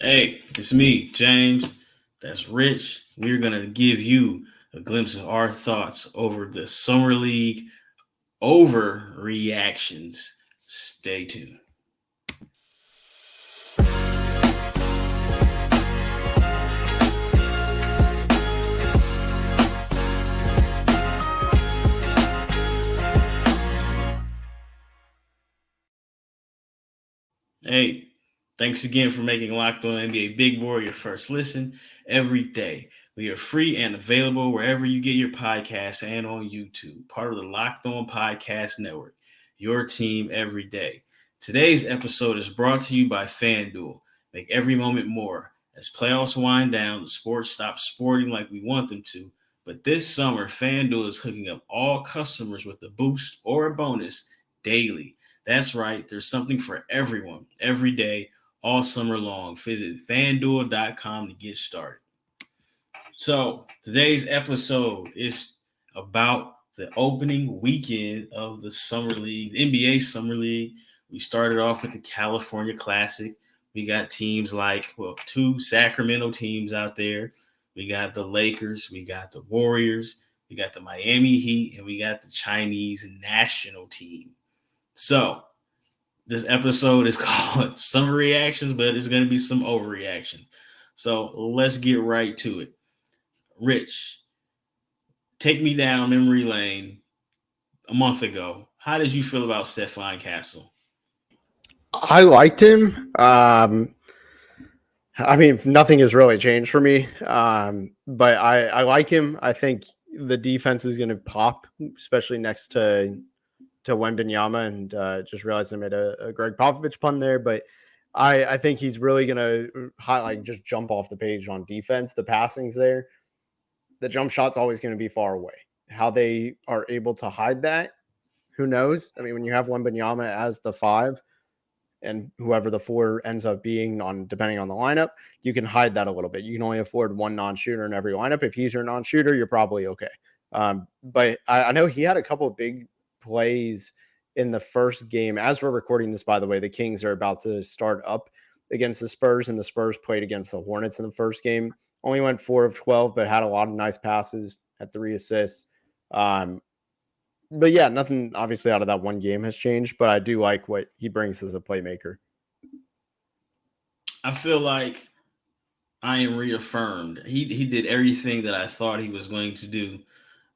Hey, it's me, James. That's Rich. We're going to give you a glimpse of our thoughts over the Summer League overreactions. Stay tuned. Hey, thanks again for making Locked On NBA Big Boy your first listen every day. We are free and available wherever you get your podcasts and on YouTube, part of the Locked On Podcast Network, your team every day. Today's episode is brought to you by FanDuel. Make every moment more. As playoffs wind down, the sports stop sporting like we want them to. But this summer, FanDuel is hooking up all customers with a boost or a bonus daily. That's right. There's something for everyone every day, all summer long. Visit fanduel.com to get started. So, today's episode is about the opening weekend of the Summer League, the NBA Summer League. We started off with the California Classic. We got teams like, two Sacramento teams out there. We got the Lakers, we got the Warriors, we got the Miami Heat, and we got the Chinese national team. So, this episode is called Summer Reactions, but it's going to be some overreaction. So, let's get right to it. Rich, take me down memory lane a month ago. How did you feel about Stephon Castle? I liked him. I mean, nothing has really changed for me, but I like him. I think the defense is going to pop, especially next to Wembanyama, and just realized I made a Greg Popovich pun there, but I think he's really going to highlight, just jump off the page on defense. The passing's there. The jump shot's always going to be far away. How they are able to hide that, who knows? I mean, when you have Wembanyama as the 5, and whoever the 4 ends up being on depending on the lineup, you can hide that a little bit. You can only afford one non-shooter in every lineup. If he's your non-shooter, you're probably okay. But I know he had a couple of big plays in the first game. As we're recording this, by the way, the Kings are about to start up against the Spurs, and the Spurs played against the Hornets in the first game. Only went 4 of 12, but had a lot of nice passes, had 3 assists. But yeah, nothing obviously out of that one game has changed, but I do like what he brings as a playmaker. I feel like I am reaffirmed. He did everything that I thought he was going to do.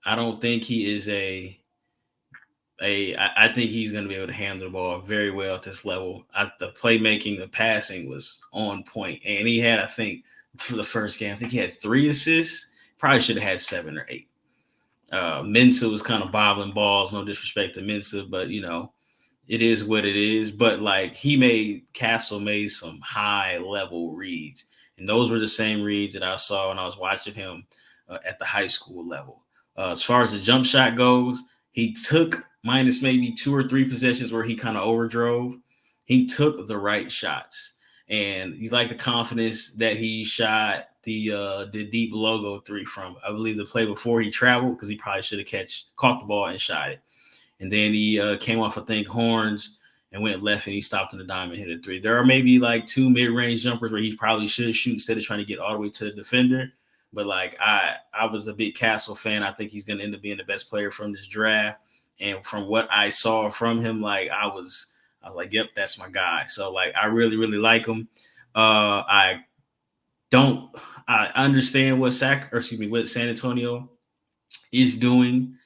I don't think he is I think he's going to be able to handle the ball very well at this level. The playmaking, the passing was on point, and he had, I think, for the first game, I think he had 3 assists. Probably should have had 7 or 8. Mensa was kind of bobbling balls. No disrespect to Mensa, but it is what it is. But like Castle made some high level reads, and those were the same reads that I saw when I was watching him at the high school level. As far as the jump shot goes, he took minus maybe 2 or 3 possessions where he kind of overdrove. He took the right shots, and you like the confidence that he shot the deep logo 3 from. I believe the play before he traveled, because he probably should have caught the ball and shot it. And then he came off, I think, horns and went left, and he stopped in the diamond and hit a 3. There are maybe like 2 mid-range jumpers where he probably should shoot instead of trying to get all the way to the defender. But like I was a big Castle fan. I think he's going to end up being the best player from this draft. And from what I saw from him, like I was like, yep, that's my guy. So like I really, really like him. I don't I understand what San Antonio is doing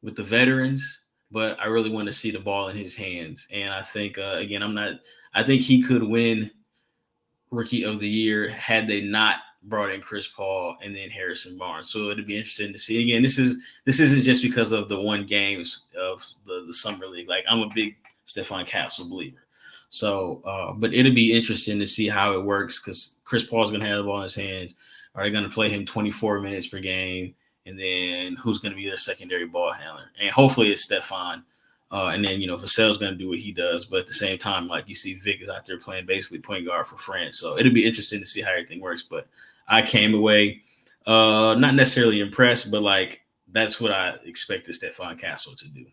with the veterans, but I really want to see the ball in his hands. And I think again, I think he could win Rookie of the Year had they not brought in Chris Paul and then Harrison Barnes. So it'd be interesting to see. Again, this isn't just because of the one games of the summer league. Like I'm a big Stephon Castle believer. So, but it'll be interesting to see how it works, because Chris Paul's going to have the ball in his hands. Are they going to play him 24 minutes per game? And then who's going to be their secondary ball handler? And hopefully it's Stephon. And then, Vassell's going to do what he does. But at the same time, like you see Vic is out there playing basically point guard for France. So it'll be interesting to see how everything works. But I came away not necessarily impressed, but like that's what I expected Stephon Castle to do.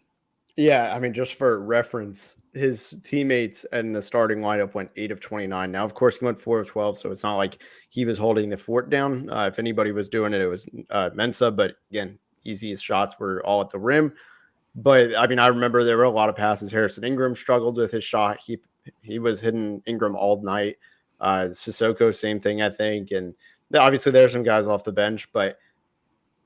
Yeah, I mean, just for reference, his teammates and the starting lineup went 8 of 29. Now, of course, he went 4 of 12, so it's not like he was holding the fort down. If anybody was doing it, it was Mensa. But again, easiest shots were all at the rim. But I mean, I remember there were a lot of passes. Harrison Ingram struggled with his shot. He was hitting Ingram all night. Sissoko, same thing, I think. And obviously, there are some guys off the bench, but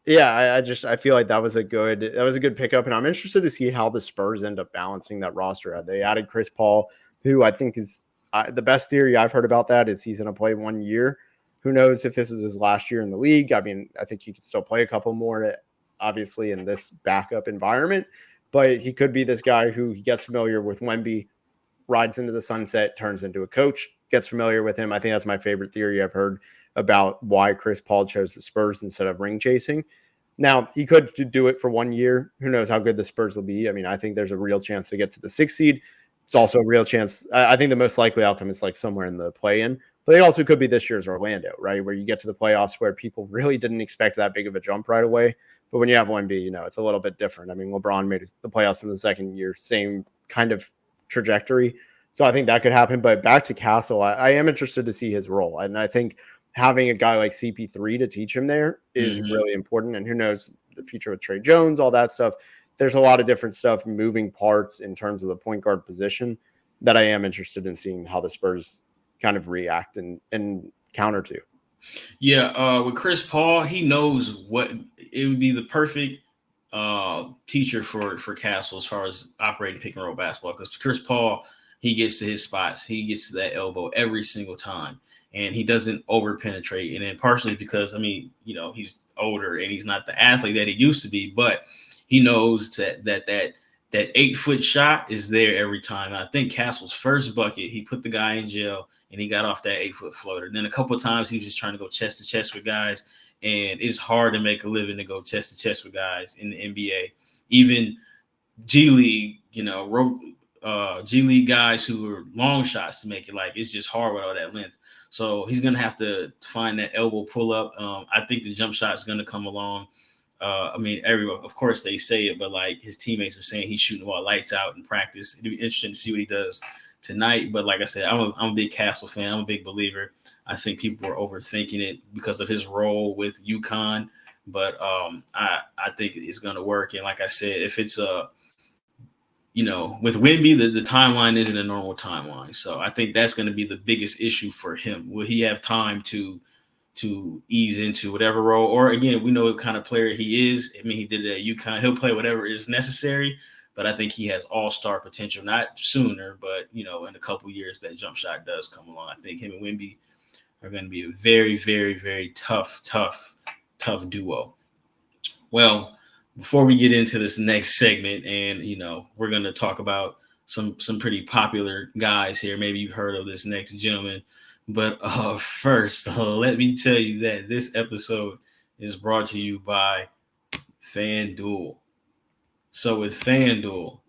yeah, I feel like that was a good pickup, and I'm interested to see how the Spurs end up balancing that roster. They added Chris Paul, who I think is the best theory I've heard about that is he's going to play 1 year. Who knows if this is his last year in the league? I mean, I think he could still play a couple more, obviously in this backup environment, but he could be this guy who he gets familiar with Wemby, rides into the sunset, turns into a coach, gets familiar with him. I think that's my favorite theory I've heard about why Chris Paul chose the Spurs instead of ring chasing. Now, he could do it for 1 year. Who knows how good the Spurs will be? I mean, I think there's a real chance to get to the 6th seed. It's also a real chance. I think the most likely outcome is like somewhere in the play-in. But it also could be this year's Orlando, right? Where you get to the playoffs where people really didn't expect that big of a jump right away. But when you have Wemby, it's a little bit different. I mean, LeBron made the playoffs in the second year, same kind of trajectory. So I think that could happen. But back to Castle, I am interested to see his role. And I think having a guy like CP3 to teach him there is really important. And who knows the future with Trey Jones, all that stuff. There's a lot of different stuff, moving parts in terms of the point guard position that I am interested in seeing how the Spurs kind of react and counter to. Yeah, with Chris Paul, he knows what it would be the perfect teacher for Castle as far as operating pick and roll basketball. Because Chris Paul, he gets to his spots, he gets to that elbow every single time, and he doesn't over penetrate. And then partially because he's older and he's not the athlete that he used to be, but he knows that 8-foot shot is there every time. And I think Castle's first bucket, he put the guy in jail and he got off that 8-foot floater. And then a couple of times he was just trying to go chest to chest with guys. And it's hard to make a living to go chest to chest with guys in the NBA. Even G League, G League guys who are long shots to make it, like, it's just hard with all that length. So he's going to have to find that elbow pull up. I think the jump shot is going to come along. Everyone, of course, they say it, but like his teammates are saying he's shooting the ball lights out in practice. It'd be interesting to see what he does tonight. But like I said, I'm a big Castle fan. I'm a big believer. I think people are overthinking it because of his role with UConn. But I think it's going to work. And like I said, if it's with Wemby, the timeline isn't a normal timeline. So I think that's going to be the biggest issue for him. Will he have time to ease into whatever role? Or again, we know what kind of player he is. I mean, he did it at UConn. He'll play whatever is necessary. But I think he has all-star potential, not sooner, but, in a couple years, that jump shot does come along. I think him and Wemby are going to be a very, very, very tough duo. Well, before we get into this next segment, and, we're going to talk about some pretty popular guys here. Maybe you've heard of this next gentleman. But first, let me tell you that this episode is brought to you by FanDuel. So with FanDuel,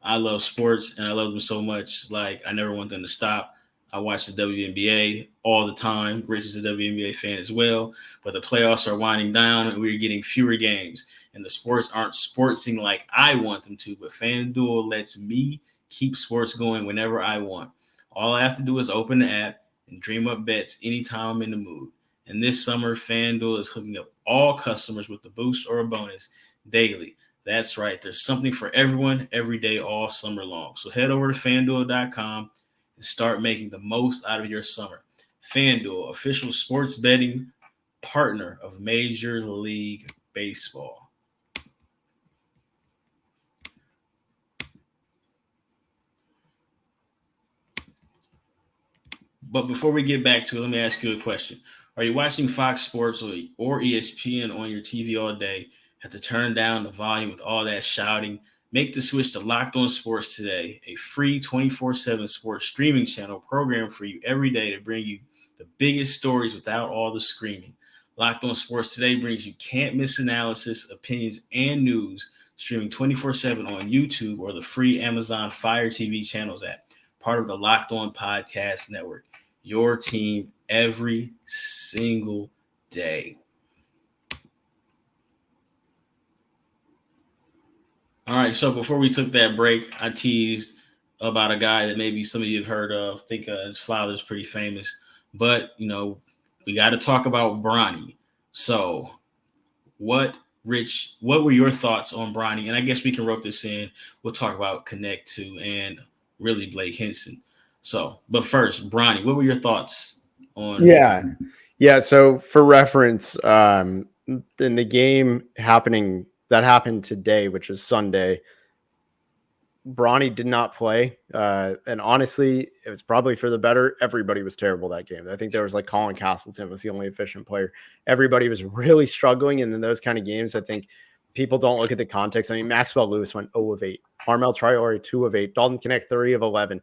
I love sports and I love them so much. Like, I never want them to stop. I watch the WNBA all the time. Rich is a WNBA fan as well. But the playoffs are winding down and we're getting fewer games. And the sports aren't sportsing like I want them to. But FanDuel lets me keep sports going whenever I want. All I have to do is open the app and dream up bets anytime I'm in the mood. And this summer, FanDuel is hooking up all customers with a boost or a bonus daily. That's right. There's something for everyone every day all summer long. So head over to FanDuel.com and start making the most out of your summer. FanDuel, official sports betting partner of Major League Baseball. But before we get back to it, let me ask you a question. Are you watching Fox Sports or ESPN on your TV all day? Have to turn down the volume with all that shouting? Make the switch to Locked On Sports today, a free 24/7 sports streaming channel programmed for you every day to bring you the biggest stories without all the screaming. Locked On Sports today brings you can't-miss analysis, opinions, and news, streaming 24/7 on YouTube or the free Amazon Fire TV channels app, part of the Locked On Podcast Network. Your team every single day. All right. So before we took that break, I teased about a guy that maybe some of you have heard of. I think his father's pretty famous, but we got to talk about Bronny. So what, Rich? What were your thoughts on Bronny? And I guess we can rope this in. We'll talk about Connect too, and really Blake Hinson. So, but first, Bronny, what were your thoughts on? Yeah. Yeah. So for reference, in the game that happened today, which is Sunday, Bronny did not play. And honestly, it was probably for the better. Everybody was terrible that game. I think there was like Colin Castleton was the only efficient player. Everybody was really struggling. And in those kind of games, I think people don't look at the context. I mean, Maxwell Lewis went 0 of 8. Armel Traore, 2 of 8. Dalton Knecht, 3 of 11.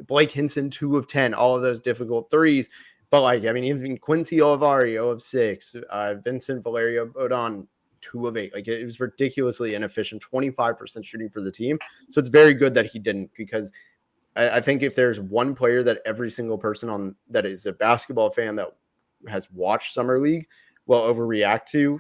Blake Hinson, 2 of 10. All of those difficult threes. But like, I mean, even Quincy Olivari, 0 of 6. Vincent Valerio Bodon, 2 of 8. Like, it was ridiculously inefficient, 25% shooting for the team. So it's very good that he didn't, because I think if there's one player that every single person on that is a basketball fan that has watched Summer League will overreact to,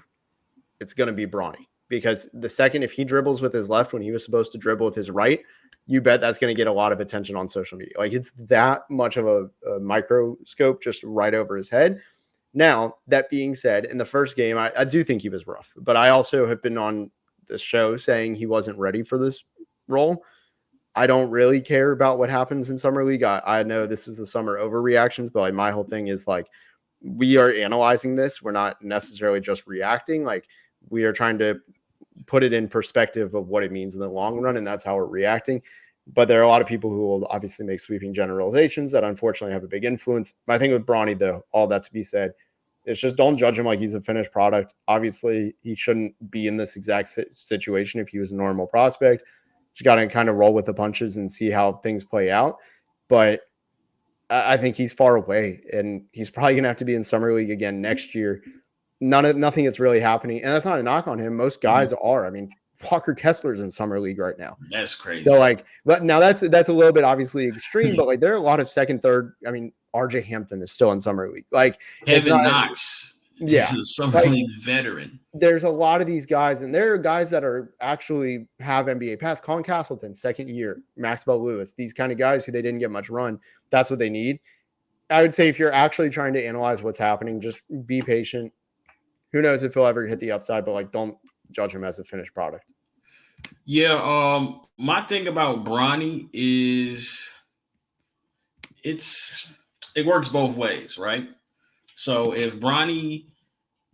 it's going to be Bronny. Because the second, if he dribbles with his left when he was supposed to dribble with his right, you bet that's going to get a lot of attention on social media. Like, it's that much of a microscope just right over his head. Now, that being said, in the first game, I do think he was rough, but I also have been on the show saying he wasn't ready for this role. I don't really care about what happens in Summer League. I know this is the summer overreactions, but like my whole thing is like, we are analyzing this. We're not necessarily just reacting. Like, we are trying to put it in perspective of what it means in the long run, and that's how we're reacting. But there are a lot of people who will obviously make sweeping generalizations that unfortunately have a big influence. My thing with Bronny, though, all that to be said, it's just don't judge him like he's a finished product. Obviously, he shouldn't be in this exact situation if he was a normal prospect. You got to kind of roll with the punches and see how things play out. But I think he's far away, and he's probably going to have to be in Summer League again next year. Nothing that's really happening, and that's not a knock on him. Most guys are. I mean, Walker Kessler's in Summer League right now. That's crazy. So like, but now that's a little bit obviously extreme, but like there are a lot of second, third. I mean, RJ Hampton is still in Summer League. Like, it's Kevin not. Knox Yeah, is a Summer like, League veteran. there's a lot of these guys, and there are guys that are actually have NBA pass. Colin Castleton, second year. Maxwell Lewis, these kind of guys who they didn't get much run. That's what they need. I would say if you're actually trying to analyze what's happening, just be patient. Who knows if he'll ever hit the upside, but like, don't judge him as a finished product. Yeah, my thing about Bronny is it works both ways, right? So if Bronny,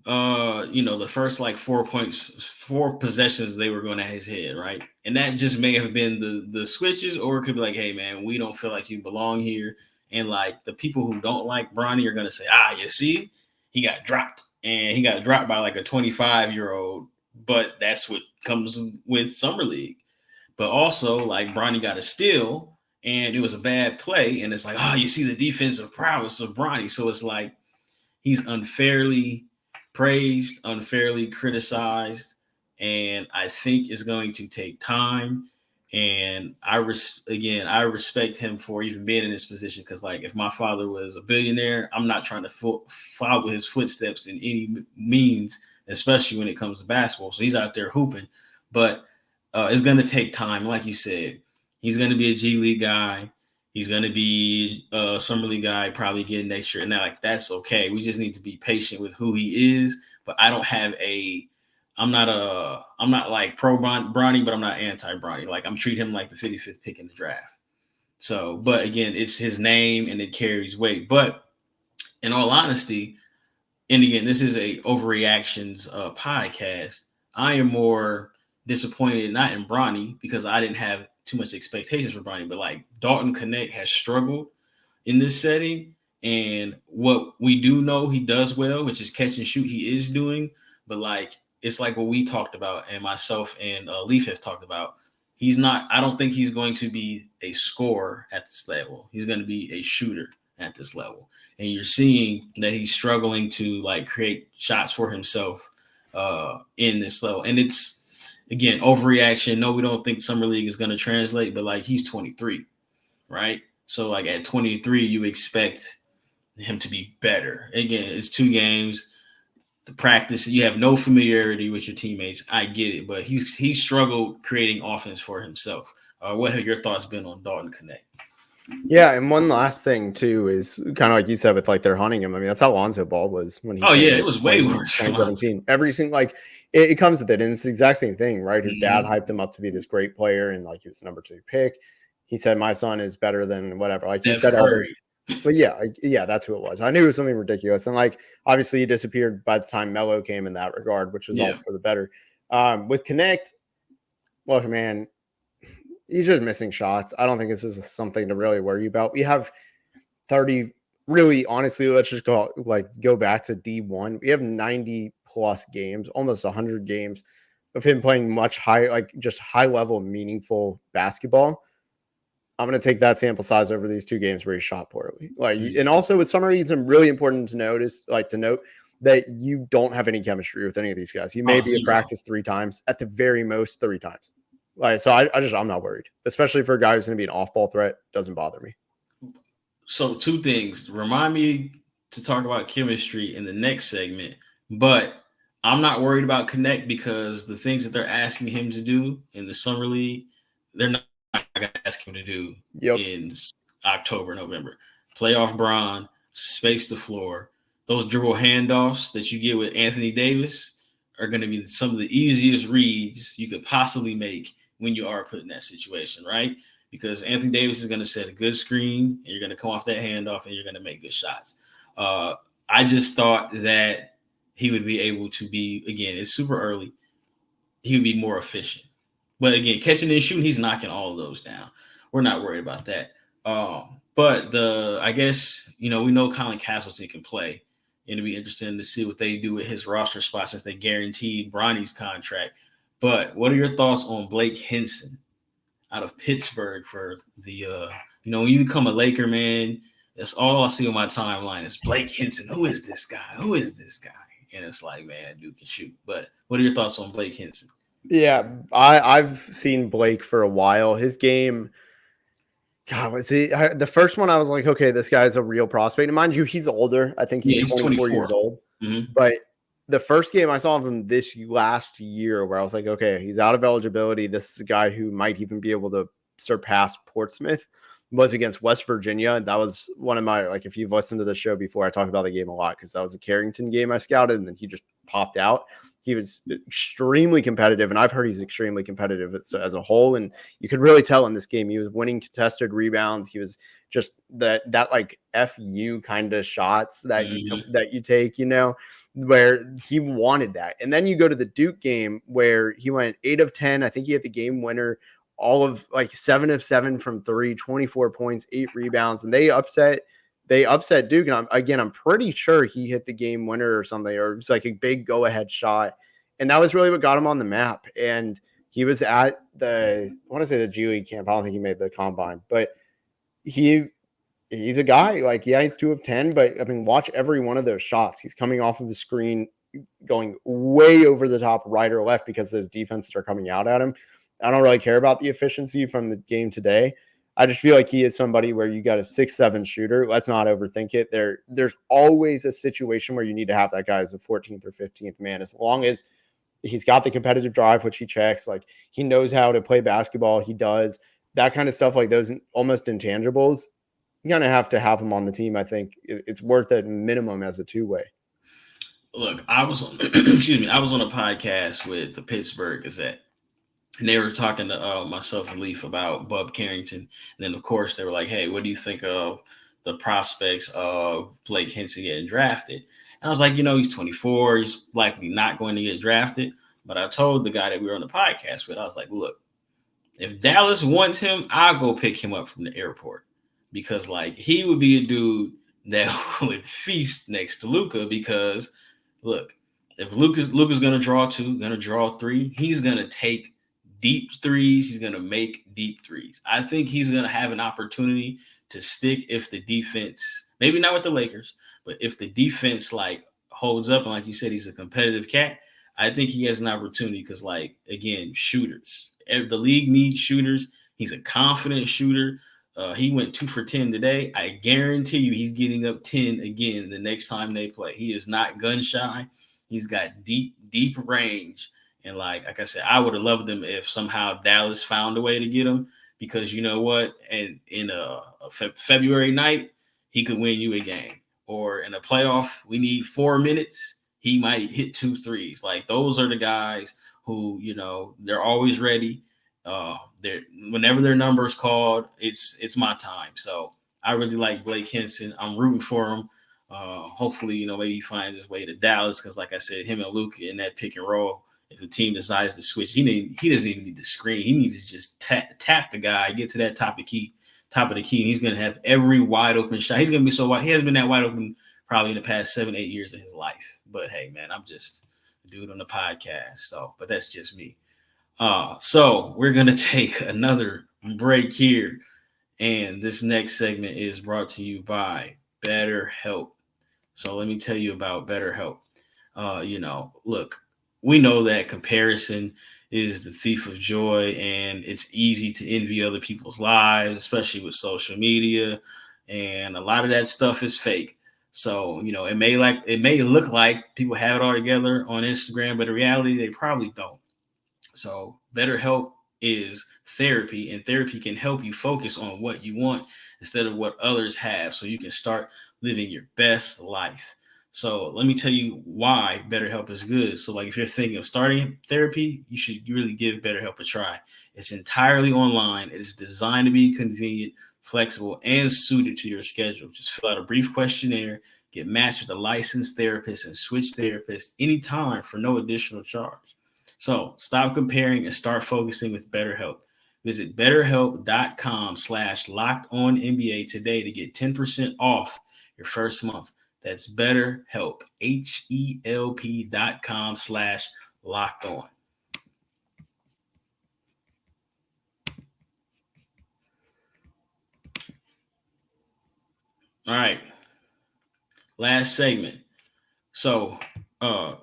the first like 4 points, 4 possessions, they were going at his head, right? And that just may have been the switches, or it could be like, hey man, we don't feel like you belong here. And like the people who don't like Bronny are gonna say, you see, he got dropped. And he got dropped by like a 25-year-old, but that's what comes with Summer League. But also, like Bronny got a steal, and it was a bad play, and it's like, you see the defensive prowess of Bronny. So it's like he's unfairly praised, unfairly criticized, and I think it's going to take time. And I respect him for even being in this position, because like if my father was a billionaire, I'm not trying to follow his footsteps in any means, especially when it comes to basketball. So he's out there hooping, but it's going to take time. Like you said, he's going to be a G League guy. He's going to be a Summer League guy probably again next year. And now, like, that's okay. We just need to be patient with who he is. But I don't have I'm not like pro Bronny, but I'm not anti Bronny. Like, I'm treating him like the 55th pick in the draft. So, but again, it's his name and it carries weight. But in all honesty, and again, this is a overreactions podcast. I am more disappointed not in Bronny, because I didn't have too much expectations for Bronny, but like Dalton Knecht has struggled in this setting. And what we do know he does well, which is catch and shoot, he is doing. But like, it's like what we talked about, and myself and Leif have talked about. I don't think he's going to be a scorer at this level. He's going to be a shooter at this level. And you're seeing that he's struggling to like create shots for himself in this level. And it's, again, overreaction. No, we don't think Summer League is going to translate, but like he's 23, right? So like at 23, you expect him to be better. Again, it's 2 games. the practice. You have no familiarity with your teammates. I get it, but he's struggled creating offense for himself. What have your thoughts been on Dalton Knecht? Yeah, and one last thing too is kind of like you said with like they're hunting him. I mean, that's how Lonzo Ball was when he Oh came yeah, in it was way worse. 2017. Every single like it comes with it, and it's the exact same thing, right? His dad Mm-hmm. hyped him up to be this great player, and like he was the number 2 pick. He said, "My son is better than whatever." Like he Steph said all Curry. those. But yeah, that's who it was. I knew it was something ridiculous, and like obviously he disappeared by the time Melo came in that regard, which was all Yeah. for the better. With Knecht, look, man, he's just missing shots. I don't think this is something to really worry about. We have 30, really, honestly, let's just go back to D1. We have 90 plus games, almost 100 games of him playing much high, like just high level, meaningful basketball. I'm going to take that sample size over these 2 games where he shot poorly. And also with Summer League, it's really important to note that you don't have any chemistry with any of these guys. You may be at practice 3 times, at the very most 3 times. So I'm not worried, especially for a guy who's going to be an off-ball threat. Doesn't bother me. So 2 things. Remind me to talk about chemistry in the next segment, but I'm not worried about Knecht because the things that they're asking him to do in the summer league, they're not going to ask him to do in October, November. Playoff Bron, space the floor. Those dribble handoffs that you get with Anthony Davis are going to be some of the easiest reads you could possibly make when you are put in that situation, right? Because Anthony Davis is going to set a good screen, and you're going to come off that handoff, and you're going to make good shots. I just thought that he would be able to be, again, it's super early, he would be more efficient. But again, catching and shooting, he's knocking all of those down. We're not worried about that. But I guess, we know Colin Castleton can play. And it'll be interesting to see what they do with his roster spot since they guaranteed Bronny's contract. But what are your thoughts on Blake Hinson out of Pittsburgh for the, when you become a Laker, man, that's all I see on my timeline is Blake Hinson. Who is this guy? Who is this guy? And it's like, man, that dude can shoot. But what are your thoughts on Blake Hinson? Yeah, I've seen Blake for a while. His game, God, the first one I was like, okay, this guy's a real prospect. And mind you, he's older. I think he's 24 years old. Mm-hmm. But the first game I saw of him this last year where I was like, okay, he's out of eligibility. This is a guy who might even be able to surpass Portsmouth, was against West Virginia. And that was one of my, like, if you've listened to the show before, I talk about the game a lot because that was a Carrington game I scouted and then he just popped out. He was extremely competitive, and I've heard he's extremely competitive as a whole. And you could really tell in this game, he was winning contested rebounds. He was just that like FU kind of shots that you take, where he wanted that. And then you go to the Duke game where he went 8 of 10. I think he hit the game winner, all of like 7 of 7 from 3, 24 points, 8 rebounds, and they upset Duke. And I'm pretty sure he hit the game winner or something, or it was like a big go ahead shot. And that was really what got him on the map. And he was at I want to say the G League camp. I don't think he made the combine, but he's a guy like, yeah, he's 2 of 10, but I mean, watch every one of those shots. He's coming off of the screen, going way over the top right or left because those defenses are coming out at him. I don't really care about the efficiency from the game today. I just feel like he is somebody where you got a 6'7" shooter. Let's not overthink it. There's always a situation where you need to have that guy as a 14th or 15th man, as long as he's got the competitive drive, which he checks. Like, he knows how to play basketball. He does that kind of stuff, like those almost intangibles. You kind of have to have him on the team. I think it's worth it minimum as a 2-way. Look, I was on, I was on a podcast with the Pittsburgh Gazette. And they were talking to myself and Leif about Bub Carrington. And then, of course, they were like, hey, what do you think of the prospects of Blake Hinson getting drafted? And I was like, he's 24. He's likely not going to get drafted. But I told the guy that we were on the podcast with, I was like, look, if Dallas wants him, I'll go pick him up from the airport. Because, like, he would be a dude that would feast next to Luka because, look, if Luka's going to draw 2, going to draw 3, he's going to take deep threes. He's going to make deep threes. I think he's going to have an opportunity to stick if the defense, maybe not with the Lakers, but if the defense like holds up, and like you said, he's a competitive cat, I think he has an opportunity because, like, again, shooters. The league needs shooters. He's a confident shooter. He went 2 for 10 today. I guarantee you he's getting up 10 again the next time they play. He is not gun shy. He's got deep range. And like I said, I would have loved him if somehow Dallas found a way to get him, because you know what? And in a February night, he could win you a game. Or in a playoff, we need 4 minutes. He might hit 2 threes. Like those are the guys who, they're always ready. They're whenever their number is called, it's my time. So I really like Blake Hinson. I'm rooting for him. Hopefully, maybe he finds his way to Dallas, because, like I said, him and Luka in that pick and roll, if the team decides to switch, he doesn't even need to screen. He needs to just tap the guy, get to that top of the key, and he's going to have every wide open shot. He's going to be so wide. He hasn't been that wide open probably in the past 7-8 years of his life. But hey, man, I'm just a dude on the podcast. So, but that's just me. So we're going to take another break here. And this next segment is brought to you by BetterHelp. So let me tell you about BetterHelp. Look, we know that comparison is the thief of joy, and it's easy to envy other people's lives, especially with social media. And a lot of that stuff is fake. So, it may look like people have it all together on Instagram, but in reality, they probably don't. So BetterHelp is therapy, and therapy can help you focus on what you want instead of what others have, so you can start living your best life. So let me tell you why BetterHelp is good. So like if you're thinking of starting therapy, you should really give BetterHelp a try. It's entirely online. It is designed to be convenient, flexible, and suited to your schedule. Just fill out a brief questionnaire, get matched with a licensed therapist, and switch therapists anytime for no additional charge. So stop comparing and start focusing with BetterHelp. Visit betterhelp.com/lockedonnba today to get 10% off your first month. That's BetterHelp, HELP.com/lockedon. All right. Last segment. So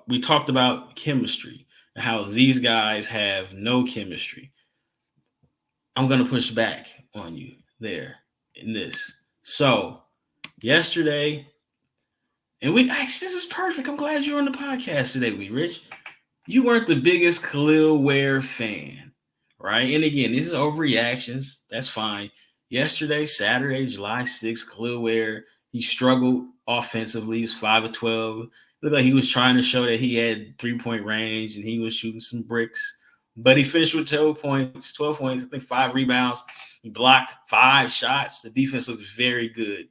we talked about chemistry and how these guys have no chemistry. I'm going to push back on you there in this. So yesterday, and this is perfect. I'm glad you're on the podcast today, Rich. You weren't the biggest Kel'el Ware fan, right? And again, these are overreactions. That's fine. Yesterday, Saturday, July 6th, Kel'el Ware, he struggled offensively. He was 5 of 12. Looked like he was trying to show that he had 3-point range and he was shooting some bricks. But he finished with 12 points, I think 5 rebounds. He blocked 5 shots. The defense looked very good.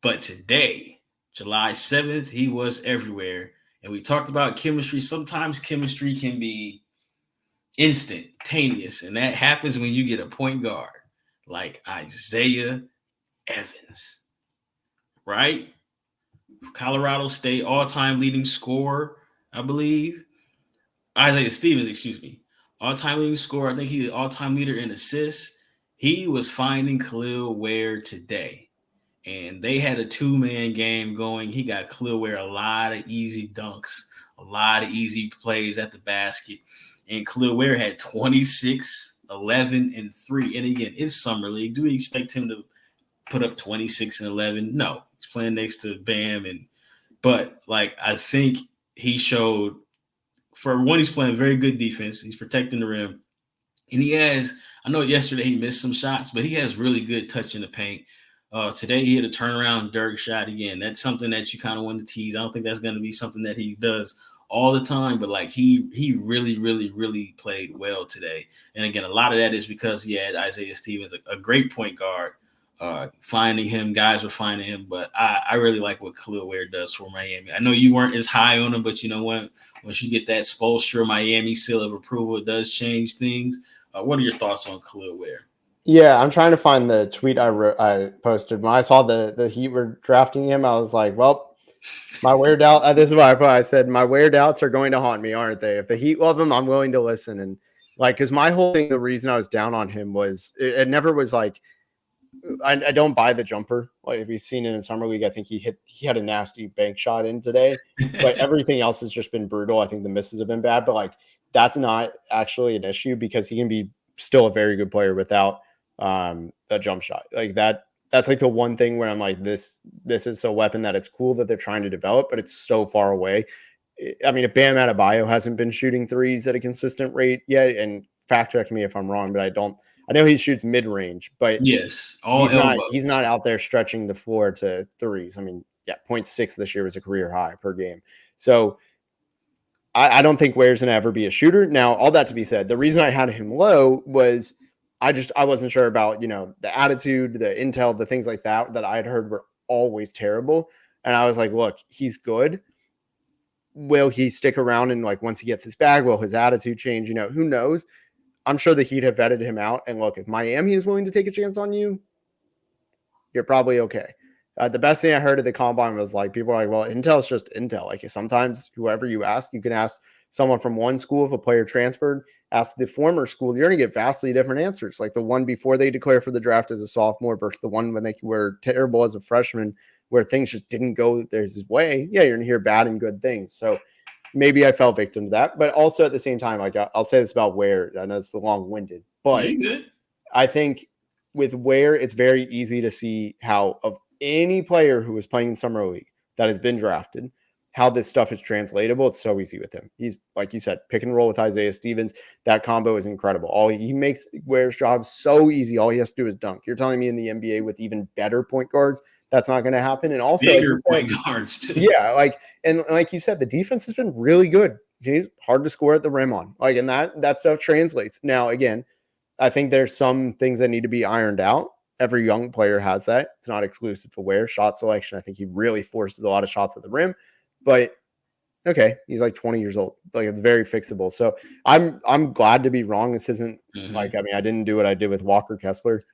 But today, July 7th, he was everywhere. And we talked about chemistry. Sometimes chemistry can be instantaneous, and that happens when you get a point guard like Isaiah Evans, right? Colorado State all-time leading scorer, I believe. Isaiah Stevens, excuse me. All-time leading scorer. I think he's the all-time leader in assists. He was finding Kel'el Ware today. And they had a 2-man game going. He got Kel'el Ware a lot of easy dunks, a lot of easy plays at the basket. And Kel'el Ware had 26, 11, and 3. And again, it's summer league. Do we expect him to put up 26 and 11? No. He's playing next to Bam. But I think he showed, for one, he's playing very good defense. He's protecting the rim. And he has, I know yesterday he missed some shots, but he has really good touch in the paint. Today he hit a turnaround Dirk shot again. That's something that you kind of want to tease. I don't think that's going to be something that he does all the time, but he really, really, really played well today. And again, a lot of that is because he had Isaiah Stevens, a great point guard, finding him. Guys were finding him, but I really like what Kel'el Ware does for Miami. I know you weren't as high on him, but you know what? Once you get that Spoelstra Miami seal of approval, it does change things. What are your thoughts on Kel'el Ware? Yeah, I'm trying to find the tweet I posted. When I saw the Heat were drafting him, I was like, well, my weird doubt. This is what I put. I said, my weird doubts are going to haunt me, aren't they? If the Heat love him, I'm willing to listen. And because my whole thing, the reason I was down on him was it never was like, I don't buy the jumper. Like if you've seen it in summer league, I think he had a nasty bank shot in today, but everything else has just been brutal. I think the misses have been bad, but that's not actually an issue because he can be still a very good player without a jump shot that's the one thing where I'm like, this is a weapon that it's cool that they're trying to develop, but it's so far away. I mean, if Bam Adebayo hasn't been shooting threes at a consistent rate yet, and fact check me if I'm wrong, but I know he shoots mid range, but Yes, all he's elbows. not out there stretching the floor to threes. I mean, yeah, 0.6 this year was a career high per game. So I don't think Ware's gonna ever be a shooter. Now, all that to be said, the reason I had him low was I wasn't sure about, you know, the attitude, the intel, the things like that I had heard were always terrible. And I was like, look, he's good. Will he stick around, and like once he gets his bag, will his attitude change? You know, who knows? I'm sure the Heat have vetted him out. And look, if Miami is willing to take a chance on you, you're probably okay. The best thing I heard at the combine was like, people are like, well, intel is just intel. Like sometimes whoever you ask, you can ask someone from one school if a player transferred, ask the former school, you're going to get vastly different answers. Like the one before they declare for the draft as a sophomore versus the one when they were terrible as a freshman, where things just didn't go their way. Yeah, you're going to hear bad and good things. So maybe I fell victim to that. But also at the same time, like I'll say this about Ware. I know it's long winded, Yeah, but you good. I think with Ware, it's very easy to see how of any player who is playing in summer league that has been drafted, how this stuff is translatable. It's so easy with him. He's like you said, pick and roll with Isaiah Stevens. That combo is incredible. He makes Ware's job so easy. All he has to do is dunk. You're telling me in the NBA with even better point guards, that's not going to happen. And also, like you Bigger said, point guards too. yeah, like you said, the defense has been really good. He's hard to score at the rim on. Like, and that stuff translates. Now, again, I think there's some things that need to be ironed out. Every young player has that. It's not exclusive to Ware. Shot selection, I think he really forces a lot of shots at the rim. But okay, he's like 20 years old. Like it's very fixable. So I'm glad to be wrong. This isn't like, I mean, I didn't do what I did with Walker Kessler,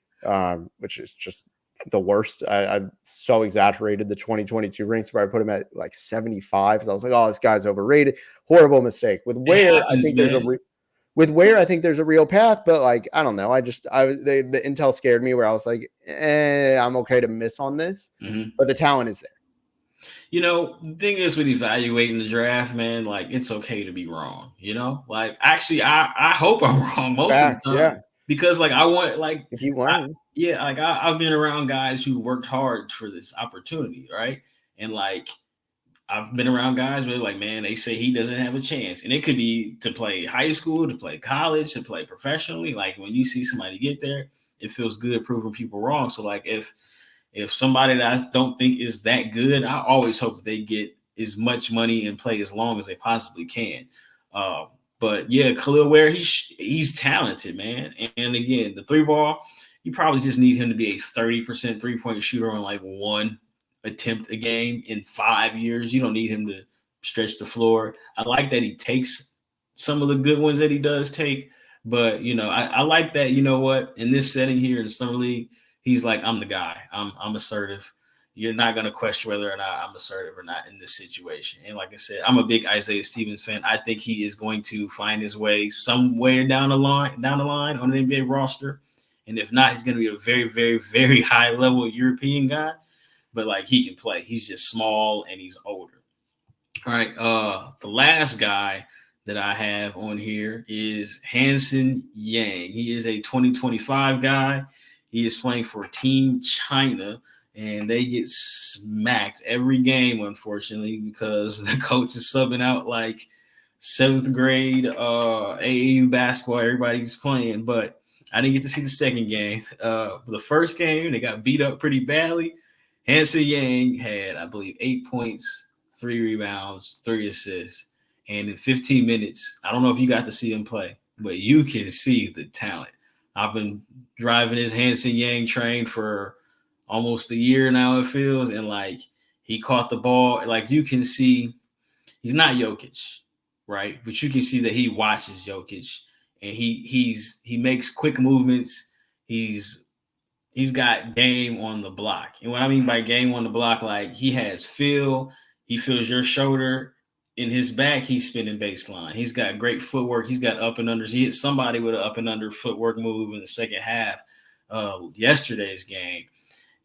which is just the worst. I so exaggerated the 2022 ranks where I put him at like 75 because I was like, oh, this guy's overrated. Horrible mistake. With Ware, I think there's I think there's a real path, but like I don't know. The intel scared me where I was like, I'm okay to miss on this, but the talent is there. You know, the thing is with evaluating the draft, man, like it's okay to be wrong. You know, like actually, I hope I'm wrong most of the time Yeah. because like I want like If you learn, yeah, like I've been around guys who worked hard for this opportunity, right? And like I've been around guys where like, man, they say he doesn't have a chance. And it could be to play high school, to play college, to play professionally. Like when you see somebody get there, it feels good proving people wrong. So like if somebody that I don't think is that good, I always hope that they get as much money and play as long as they possibly can. But yeah, Kel'el Ware, he's talented, man. And again, the three ball, you probably just need him to be a 30% 3-point shooter on like one attempt a game in 5 years. You don't need him to stretch the floor. I like that he takes some of the good ones that he does take, but you know, I like that, you know what, in this setting here in the summer league, he's like, I'm the guy. I'm assertive. You're not going to question whether or not I'm assertive or not in this situation. And like I said, I'm a big Isaiah Stevens fan. I think he is going to find his way somewhere down the line on an NBA roster. And if not, he's going to be a very, very, very high level European guy. But like he can play. He's just small and he's older. All right. The last guy that I have on here is Hansen Yang. He is a 2025 guy. He is playing for Team China, and they get smacked every game, unfortunately, because the coach is subbing out like seventh grade AAU basketball. Everybody's playing, but I didn't get to see the second game. The first game, they got beat up pretty badly. Hansen Yang had, I believe, 8 points, 3 rebounds, 3 assists. And in 15 minutes, I don't know if you got to see him play, but you can see the talent. I've been driving his Hansen Yang train for almost a year now, it feels. And like he caught the ball. Like you can see he's not Jokic, right? But you can see that he watches Jokic and he makes quick movements. He's got game on the block. And what I mean by game on the block, like he has feel, he feels your shoulder in his back, he's spinning baseline. He's got great footwork. He's got up and unders. He hit somebody with an up and under footwork move in the second half of yesterday's game.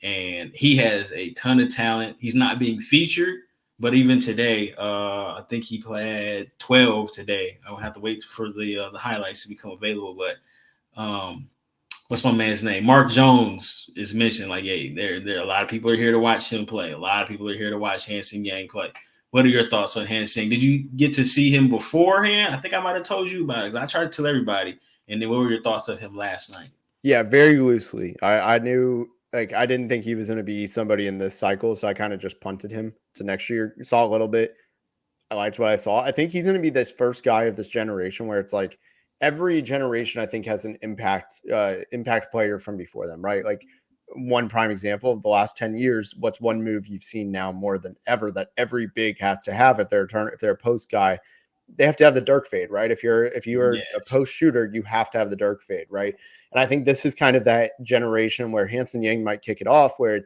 And he has a ton of talent. He's not being featured, but even today, I think he played 12 today. I'll have to wait for the highlights to become available. But what's my man's name? Mark Jones is mentioned. Like, hey, there a lot of people are here to watch him play. A lot of people are here to watch Hansen Yang play. What are your thoughts on Hansen Yang? Did you get to see him beforehand? I think I might have told you about it, 'cause I tried to tell everybody. And then what were your thoughts of him last night? Yeah, very loosely. I knew, like, I didn't think he was going to be somebody in this cycle, so I kind of just punted him to next year. Saw a little bit. I liked what I saw. I think he's going to be this first guy of this generation where it's like every generation I think has an impact player from before them, right? Like one prime example of the last 10 years, what's one move you've seen now more than ever that every big has to have at their turn, if they're a post guy, they have to have the dark fade, right? If you're a Yes. post shooter, you have to have the dark fade, right? And I think this is kind of that generation where Hansen Yang might kick it off, where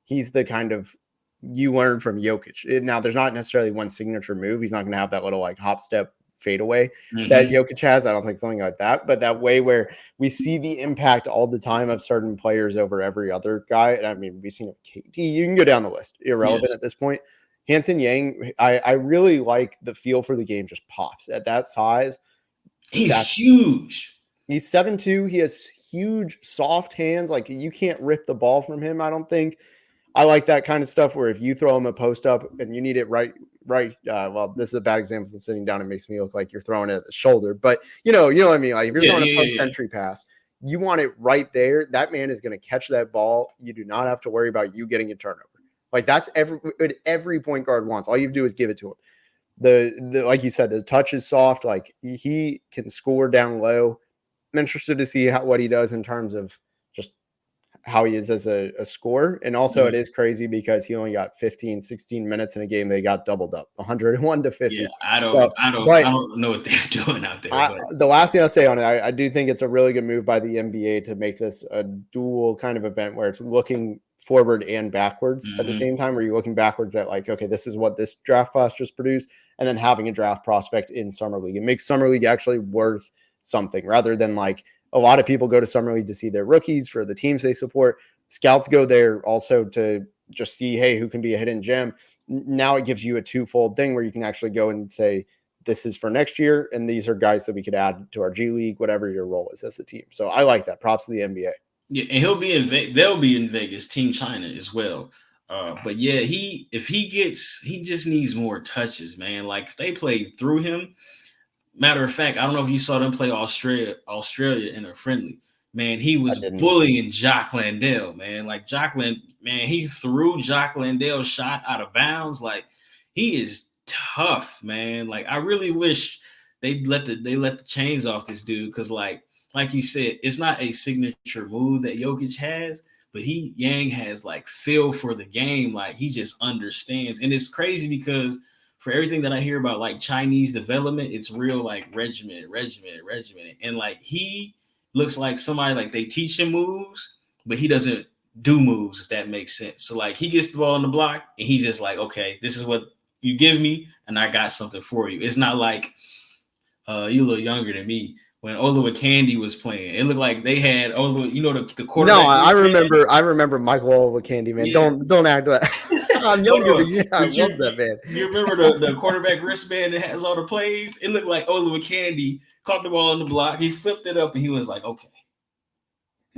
he's the kind of, you learn from Jokic. Now, there's not necessarily one signature move. He's not going to have that little like hop step fadeaway that Jokic has. I don't think something like that, but that way where we see the impact all the time of certain players over every other guy. And I mean, we've seen it with KD. You can go down the list, irrelevant at this point. Hansen Yang, I really like the feel for the game just pops at that size. He's huge. He's 7'2". He has huge, soft hands. Like you can't rip the ball from him, I don't think. I like that kind of stuff where if you throw him a post up and you need it right. Well, this is a bad example of sitting down. It makes me look like you're throwing it at the shoulder, but you know what I mean? Like if you're throwing a post entry pass, you want it right there. That man is going to catch that ball. You do not have to worry about you getting a turnover. Like that's every point guard wants. All you do is give it to him. The like you said, the touch is soft. Like he can score down low. I'm interested to see what he does in terms of just how he is as a scorer. And also it is crazy because he only got 15, 16 minutes in a game. They got doubled up 101 to 50. Yeah, I don't know what they're doing out there. The last thing I'll say on it, I do think it's a really good move by the NBA to make this a dual kind of event where it's looking forward and backwards at the same time, where you're looking backwards at like, okay, this is what this draft class just produced, and then having a draft prospect in Summer League. It makes Summer League actually worth something rather than like a lot of people go to Summer League to see their rookies for the teams they support. Scouts go there also to just see, hey, who can be a hidden gem. Now it gives you a twofold thing where you can actually go and say, this is for next year, and these are guys that we could add to our G League, whatever your role is as a team. So I like that. Props to the NBA. Yeah, and they'll be in Vegas, Team China as well. But yeah, he just needs more touches, man. Like if they play through him. Matter of fact, I don't know if you saw them play Australia in a friendly. Man, he was bullying Jock Landale, man. Like he threw Jock Landale's shot out of bounds. Like he is tough, man. Like I really wish they let the chains off this dude, because like you said, it's not a signature move that Jokic has, but Yang has like feel for the game. Like he just understands, and it's crazy because for everything that I hear about like Chinese development, it's real like regimented. And like he looks like somebody like they teach him moves, but he doesn't do moves, if that makes sense. So like he gets the ball on the block and he's just like, okay, this is what you give me and I got something for you. It's not like you're a little younger than me. When Olowokandi was playing, it looked like they had the quarterback. No, I remember Michael Olowokandi, man. Yeah. Don't act like I'm younger than you. I love that, man. You remember the quarterback wristband that has all the plays? It looked like Olowokandi caught the ball on the block. He flipped it up and he was like, okay.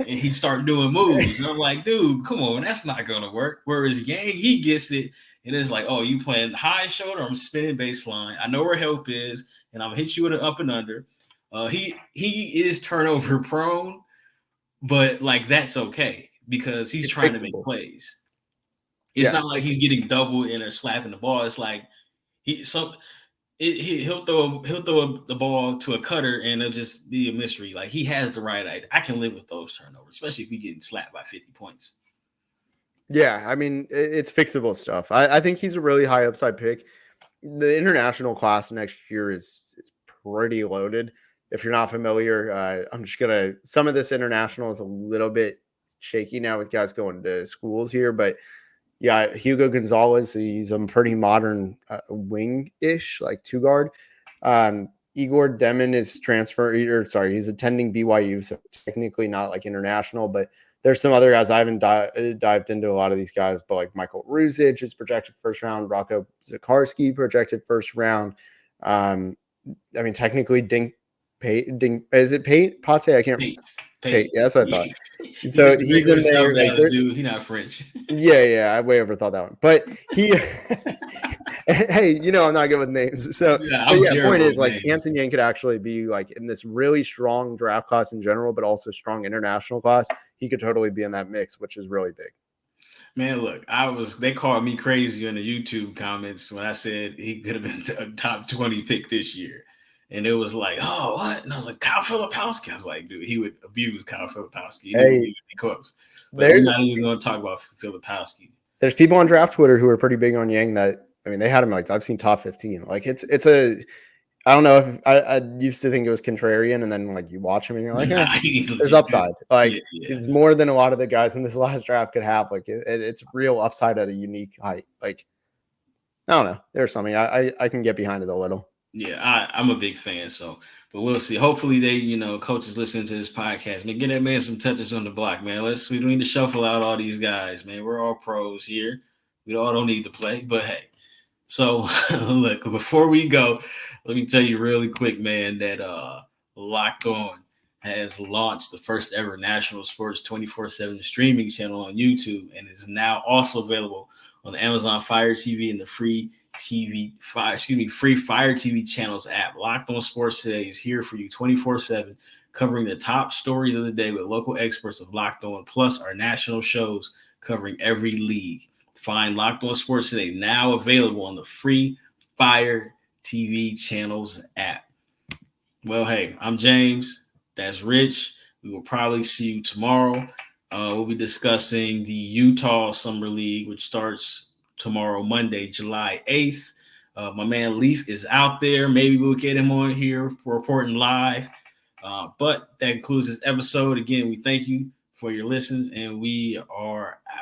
And he started doing moves. And I'm like, dude, come on, that's not gonna work. Whereas Yang, he gets it, and it's like, oh, you playing high shoulder, I'm spinning baseline. I know where help is, and I'm gonna hit you with an up and under. He is turnover prone, but like that's okay because he's trying to make plays. It's not like he's getting doubled in or slapping the ball. It's like he'll throw the ball to a cutter and it'll just be a mystery. Like he has the right idea. I can live with those turnovers, especially if you're getting slapped by 50 points. Yeah, I mean it's fixable stuff. I think he's a really high upside pick. The international class next year is pretty loaded. If you're not familiar, I'm just going to – some of this international is a little bit shaky now with guys going to schools here. But, yeah, Hugo Gonzalez, he's a pretty modern wing-ish, like two-guard. Igor Demin is he's attending BYU, so technically not like international. But there's some other guys. I haven't dived into a lot of these guys, but like Michael Ruzic is projected first round. Rocco Zakarski projected first round. I mean, technically is it Pate? I can't remember. Pate. Yeah, that's what I thought. So he's in there. Like, dude, he's not French. Yeah, I way overthought that one. But he Hey, I'm not good with names. So, Yeah, but I'm yeah, point terrible is with like names. Hansen Yang could actually be like in this really strong draft class in general, but also strong international class. He could totally be in that mix, which is really big. Man, look, they called me crazy in the YouTube comments when I said he could have been a top 20 pick this year. And it was like, oh, what? And I was like, Kyle Filipowski. I was like, dude, he would abuse Kyle Filipowski. He wouldn't Hey, even be close. But we're there's not even going to talk about Filipowski. there's people on draft Twitter who are pretty big on Yang that they had him like I've seen top 15. Like it's a I don't know if I used to think it was contrarian, and then like you watch him and you're like, Nah, he's there's legit good. upside. Like Yeah, yeah. it's more than a lot of the guys in this last draft could have. Like it's real upside at a unique height. Like I don't know, there's something I can get behind it a little. Yeah, I'm a big fan. So, but we'll see. Hopefully, coaches listening to this podcast, man, get that man some touches on the block, man. We don't need to shuffle out all these guys, man. We're all pros here. We all don't need to play, but hey. So, look, before we go, let me tell you really quick, man, that Locked On has launched the first ever national sports 24/7 streaming channel on YouTube, and is now also available on the Amazon Fire TV and the free Fire TV channels app. Locked On Sports Today is here for you 24/7, covering the top stories of the day with local experts of Locked On, plus our national shows covering every league. Find Locked On Sports Today now available on the free Fire TV channels app. Well, hey, I'm James. That's Rich. We will probably see you tomorrow. We'll be discussing the Utah Summer League, which starts tomorrow, Monday, July 8th. My man Leif is out there. Maybe we'll get him on here reporting live. But that concludes this episode. Again, we thank you for your listens, and we are out.